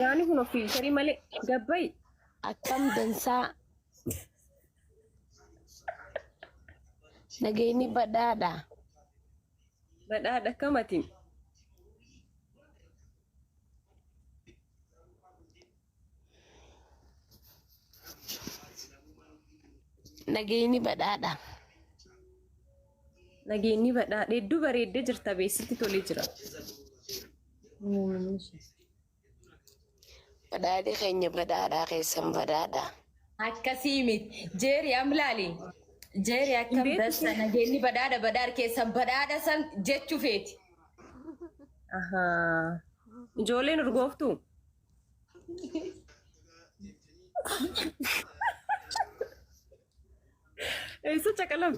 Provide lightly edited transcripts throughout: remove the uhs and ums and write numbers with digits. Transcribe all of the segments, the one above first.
يعني هنا في شري ملك قبي أكم دنسا نجيني بدادا بدأ كمتين نجيني بدادا نجيني بدأ ديدو بريد جرتا بيستي تولي جرا بدادي خيني بدادا خيسم بدادا Akkasiimit jeeri amlaali jeeri akkam Beeku dassa nageenyi badhaadha keessan badhaadha san jechuu feeti. Ahaa. Ijoolleen urgooftu. Eessa caqalam?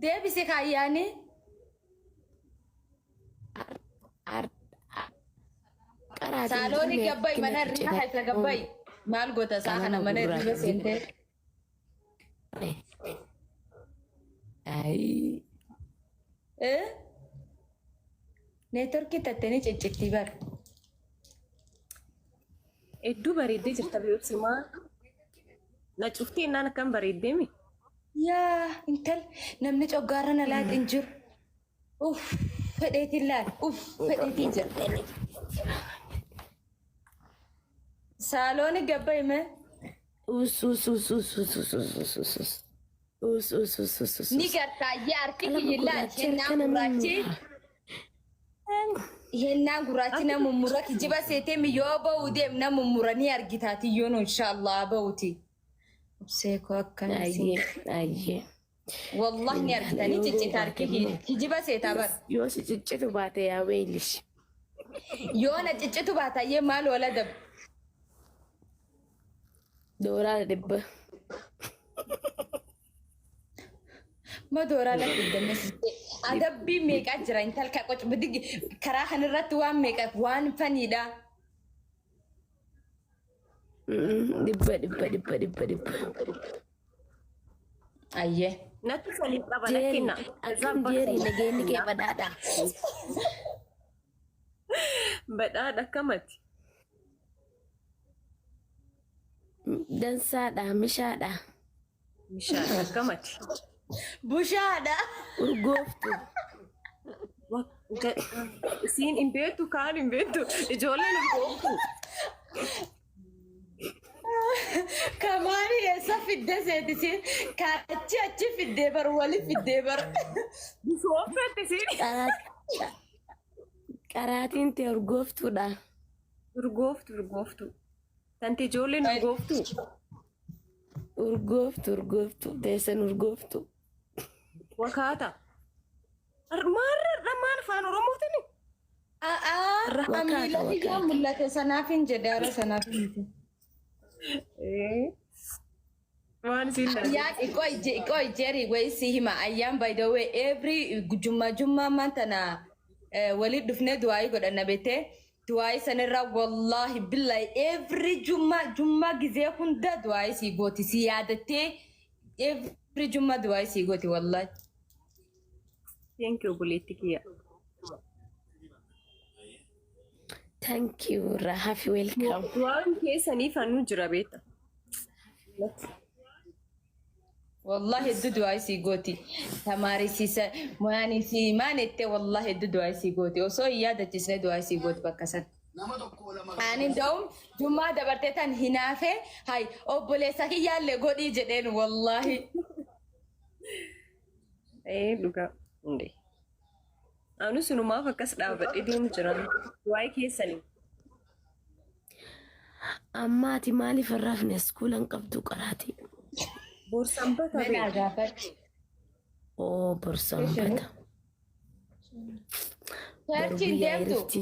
Deebise kaayyaani saalooni gabbay mana irraa haifa gabbay maal goota isaa kana mana irra seentee. Ay. Neetworkii tattanii ciccittii bar. Hedduu bareeddee jirta beeksimaa. Na cuftee innaan akkam bareeddeemi? Yaa intal namni coggaarra na laaxin jiru. Fedheetiin laal. Fedheetiin jira. Saalooni gabbay mee? Ni gartaayyee harki kiyyillaan hennaan gurraachi. Hennaan gurraachi na mummura kijiba seetee miyyoo ba'uu deem na mummura ni argitaati yoonu inshaallah ba'uuti. Seekoo akkanasi. Ayyee. Wallahi ni argitanii ciccita harki kijiba seetaa bar. Yoo si ciccitu baate yaa weellish. Yoo na ciccitu baatayyee maal wala dab. Dooraa dhibba. Ma dooraa lafa iddannee adabbii meeqaa jira intal ka qoc bidig karaa kanarratti waan meeqa waan faniidha. Dhibba. Ayyee. Natti saliin qaba lakkinna. Akkam jeeri nageenyi kee badhaadha. Badhaadha akkamati? Dansaadha mishaadha. Mishaan akkamati? Bushaadha. Urgooftu. Isiin hin beektu kaan hin beektu. Ijoolleen urgooftu. Kamaani eessa fidde seetisiin kaachi achi fiddee bar wali fiddee bar. Bisooffetti isiin. Qaraatiin tee urgooftuudha. Urgooftu. Tanti ijoolleen urgooftu. Urgooftu. Teessan urgooftu. Wakaata. Maal afaan Oromootiin? Amiila biyyaa mul'ate sanaaf hin jedhe ara sanaaf hin jedhe. Waan isiin Ayyaan iko ijeri way si hima ayyaan by the way every jumma mantana walid dufne du'aayi godhanna beete du'aayi sanirra wallahi billahi every jumma gizee hunda du'aayi si gooti si yaadattee every jumma du'aayi si gooti wallahi. Thank you buleetti kiyya. Thank you Rahafi welcome. Waan keessaniif hannu jira beeta. والله الدودو اي سي غوتي تماري سيسا ماني سي مانيتي والله الدودو اي سي غوتي وسو يادا تسني دو اي سي غوت بكسن اني دوم جمعة دبرتتن هنافه هاي او بوليساكي يالي غودي جدين والله Dhugaa hundee. Anu sinumaaf akkas dhaabadhee deemu jiran waa'ee keessanii. Ammaati maaliif irraafne iskuulan qabdu qaraati? Boorsanbata بناغافر Oo boorsanbata. ترتين ديمتو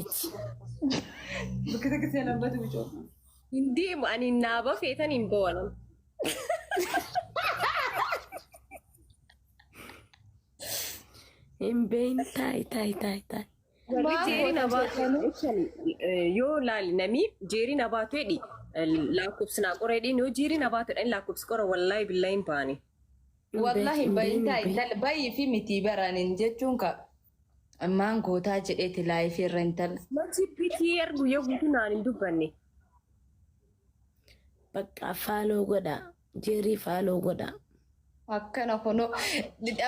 Bakka takka seenaa batu bicoo. Hin deemu ani naaba feetan hin boonan. Hin beeyin taai. Warri jeeri nabaatu yoo laali nami jeeri nabaatu jedhi lakkoofsinaa qoreedhiin yoo jeeri nabaatu dhaan lakkoofsi qora wallaahi billaahi hin baane. والله باي دال باي في متي برانين جتونكا Ammaan gootaa jedheeti laayifii rental. Manchi pitii ergu yoo guutuu naan hin dubbanne. Bakka faaloo godha. Jeerii faaloo godha. Akkana kunoo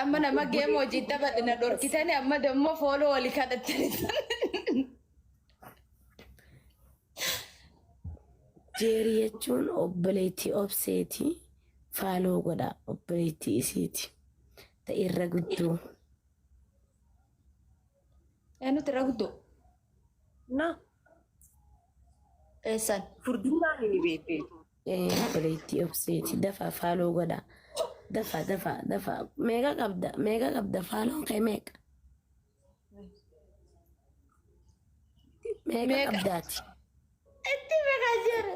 amma nama geema hojii taphadhina dhorkitanii amma dammoo fooloo walii kadhattanii. Jeerii jechuun obboleettii obseetii faaloo godha. Obboleettii isiiti. Ta'irra guddoo. Eenyutu irra guddoo? Na Eessan? furdinaan hin beekne. Obboleettii obseetii dafa faaloo godha. Dafa. Meeqa qabda faaloon kee meeqa? Meeqa qabdaati? Itti beekaa jira.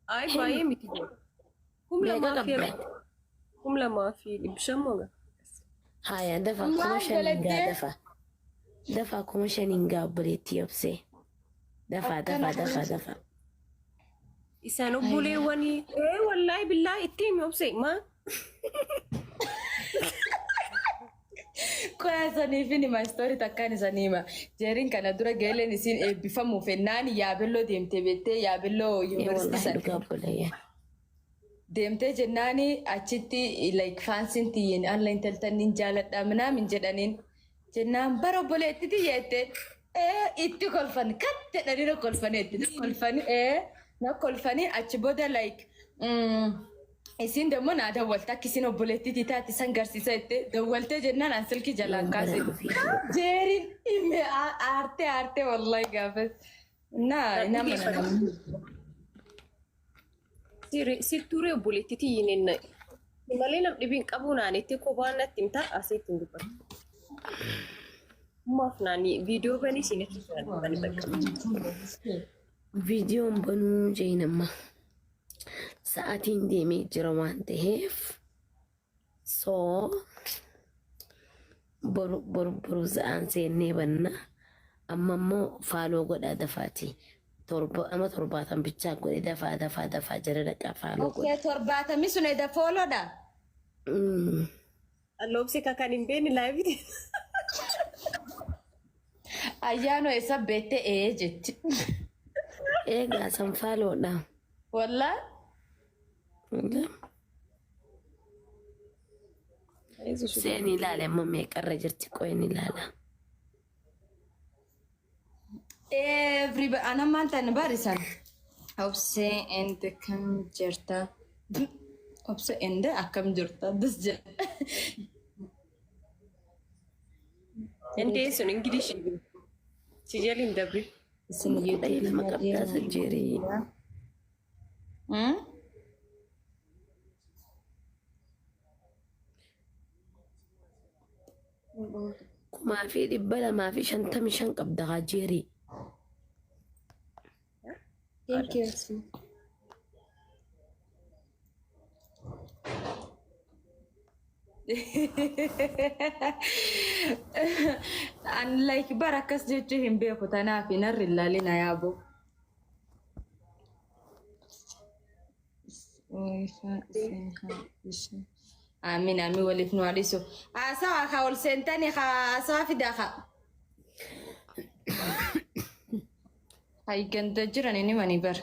Ay baay'ee miti jedhu. Meeqa qabda? 2,500. Haya dafa kuma Maal shaningaa dalagdee? dafa. Dafa kuma shaningaa obboleettii obsee. Dafa. Isaan obboleewwanii wallaahi billaahi itti himi obse maa Koya saniif hima istoori takkaan isanii hima. Jeeriin kana dura geeleen isiin eebbifamuuf ennaan yaabelloo deemtee beektee yaabelloo yuunivarsiitii Wallahi sana. dhugaa obboleeyyan. Deemtee jennaani achitti like faansiin tiyyin alla intaltanniin jaaladha minaamin jedhaniin jennaan bara obboleettiti jettee itti kolfan katte dhanii kolfanii itti kolfanii na kolfanii achi booda like isin demmoo naa dawwalta akka isin obboleettiti taati san garsiisa jettee dawwaltee jennaan an silkii jalaan kaase jeeriin hime aartee wallahi gaafas nama sittuuree obboleettiiti yinenna malee nam dhibiin qabuu naanitti kophaan natti himta asitti hin dubbatu. Maaf naani viidiyoo banii siinatti bani bakka. Viidiyoon banuu jeenamma. Sa'aatiin deemee jira waan ta'eef. Boru sa'aan seennee banna. Amma immoo faaloo godhaa dafaati. Ama torbaatan bichaa godhe dafaa jara dhaqaa faaloo godhe. Okay, 70 sun eda fooloodha. Alloobsi kan hin beekne laayivii. Ayyaano isa beettee jetti. Eegaa san faaloodha. Wallaa? Seen ilaale amma meeqarra jirti qo'een ilaala. Everybody, ana maanta ni barisan. Obsee ende kam jirta. Obsee ende akkam jirta. Dus jedha. Indeen sun Ingilishi. Si jalin dabri. Isin Dhahee lama qabdaa sajjeerii. Kumaa fi 255 qabda haajeerii. Thank you. An like barakas jechuun hin beeku tanaaf hin harri ilaalina yaabo. Amin waliif nu hadisu. Haasawa ka ol seentanii haasawa fidaa ka. Hayganta jiran inni manii bara.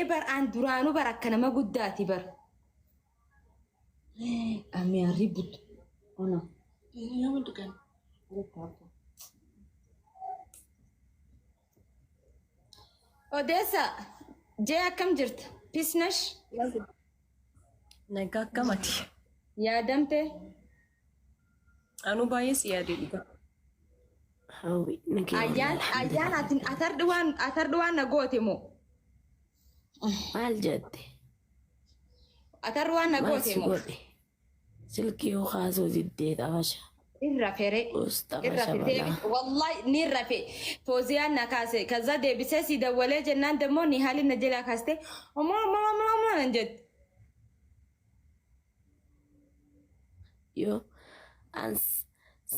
Bar an duraanuu bara akka nama guddaati bara. Ami harri buddu. Ona. Odeessa jee akkam jirta? Pisnash Nagaa akkamati. yaadamte? Anuu baay'ee si yaadee dhuga. Hawwi nageenya. Ayyaan atin atardi waan na goote moo? Maal jette? Atardi waan na Maal goote si moo? godhe? Silkii yoo kaasuu diddee xabasha. Irra fere. Xabasha balaa. Wallahi ni rafe. Fooziyaan na kaase. Kaza deebisee si dawwalee jennaan demmoo ni haalli na jalaa kaaste. Omoo nan jette. Yoo an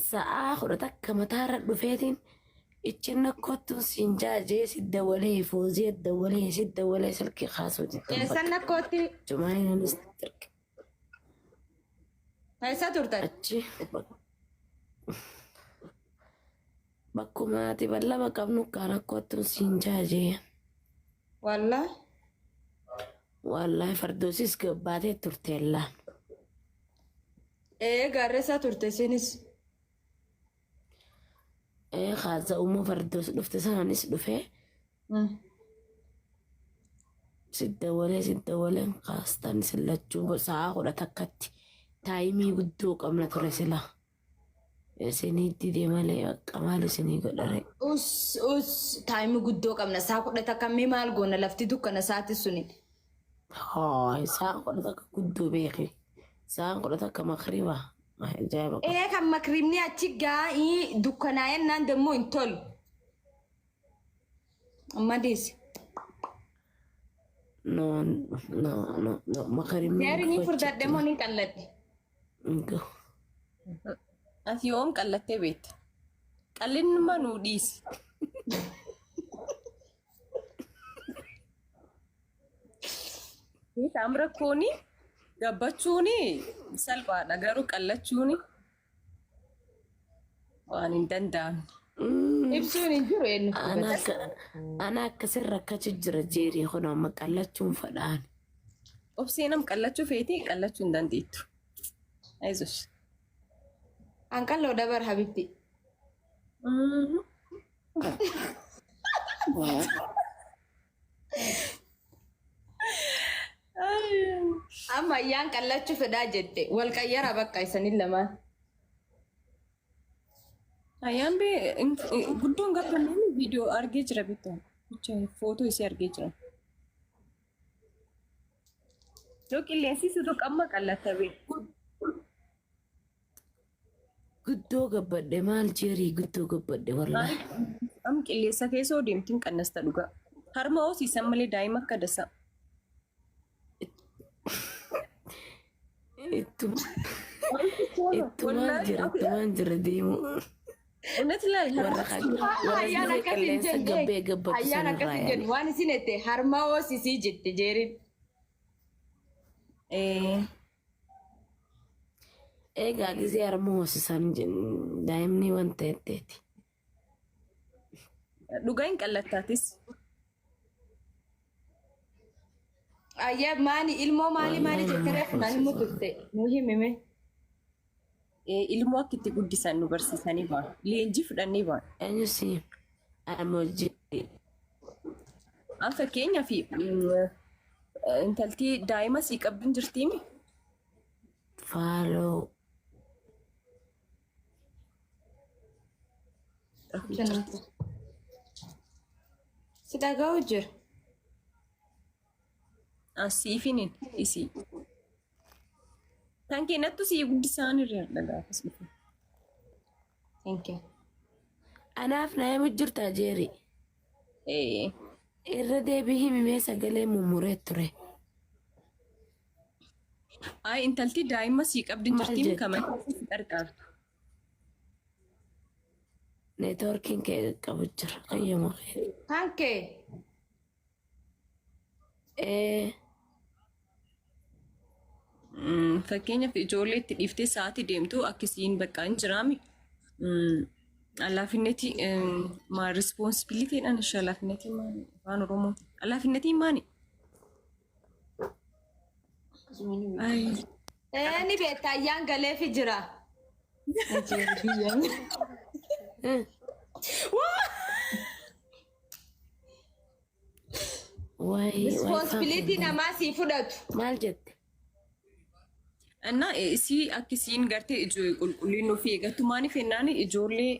sa'aa 10 akka mataarra dhufeetiin اتشنا كوتو سنجاجي سد ولي فوزي الدولي سد ولي سلكي خاصو جدا Eessan akkooti جمعين نسترك eessa turtan? أتشي بكماتي بلا بقبنو كان كوتو سنجاجي Wallah. والله فردوسيس كباتي ترتيلا Gaarreessaa turte isinis. ايه خازة أمو فردوس دفت سانيس دفه سد ولي قاستان سلجو ساعة ولا تكتي تايمي قدوك أمنا ترسلا سيني دي مالي قمالي سيني قدري Us taayimii guddoo qabna saa kudha kammii maal goona lafti dukkana saati suni. هاي ساعة ولا تك قدو بيخي ساعة ولا تك مخربة جايبك Kan makriimni achi gaa'ii dukkanaa'een naan demmoo hin tolu. Amma deesi. no مخرب Jeerinii furdadhe moo ni qalladhe? Ati yoom qallattee beekta? Qallinuma nuu dhiisi. Beekam rakkooni gabbachuuni salphaadha garuu qallachuuni waan hin danda'amne. Ibsuun hin jiru eenyu. أنا أكسر ركعت جرجيري هنا ما قلتشون فلان Obseenam qallachuu feeti qallachuu hin dandeettu. Aizush. Hanqalloo dabar habibti. Amma ayyaan qallachuu fedhaa jette wal qayyara bakka isaanii lamaan. Ayaan bee guddoon gabbanneen viidiyoo argee jira bitaa. Footoo isii argee jira. Yoo qilleensi situ qamma qallatta bee. قدو قبض مال جيري قدو قبض والله Am qilleensa keessa deemtiin qannasta dhugaa. Harma hoosiisan malee daa'ima akka dasa. اتمان جرى ديمو Unnati laal Ayyaan akkasii hin jenne. Ayyaan akkasii jennu waan isin jette harma hoosisii jette jeerin. ايغا غزي ارموس سان دايمني وانت تيتي dhugaa hin qallattaatis. Ayyaa maani ilmoo maali jettee reefu naan himu turte nuu himime. Ilmoo akka itti guddisan nu barsiisanii baanu. Leenjii fudhannee baanu. انيسي اموجي An fakkeenyaaf intaltii daa'ima sii qabdu hin jirtiimi. فالو Si dhaga'u jira. Siifinin isii. Kan keenyattu sii guddisaan irra dhagaafas dhufe. Thank you. انا في نايم جرتا جيري الردي به ميمي سقلي مموريت تري Ay intaltii daa'ima sii qabdu hin jirtiimi kaman si gargaartu. نيتوركين كي قبجر قيمة خير Kan kee ايه Fakkeenyaaf ijoollee itti dhiiftee sa'aatii deemtu akkasiin bakka hin jiraami. Allaafinneeti maa rispoonsibilitiidhaan ishee allaafinneetii maani afaan oromoo allaafinneetiin maani? ni beekta ayyaan galeefi jira. واي Responsibility namaa sii fudhatu. مال جد Annaa isii akkasiin gartee qulqulliin ofii eegattu maaliif jennaan ijoollee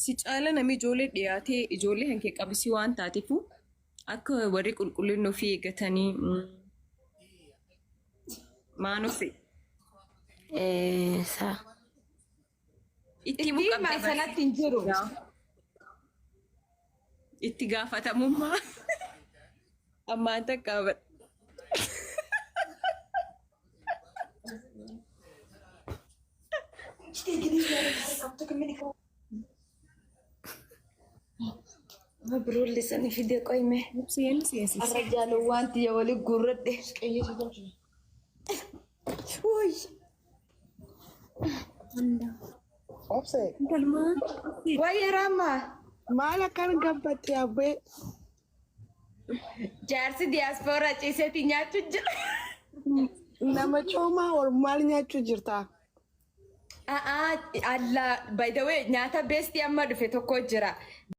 si caala namni ijoollee dhiyaatee ijoollee hankee qabisii waan taateef akka warri qulqulliin ofii eegatanii maanuuf ايه صح itti Itti himaa sanatti hin jiru. itti gaafatamummaa ammaan takka مبرور لساني في دي قايمة Seen siyasi. الرجال وانت يا ولي قرد وي Obse, Dalma. وي راما mala kan gabbate abbe. جارسي دياسبورا تيسيتي نياتو Nama choma or mal nyachu jirta. Allah by the way nyaata beestii amma dhufe tokko jira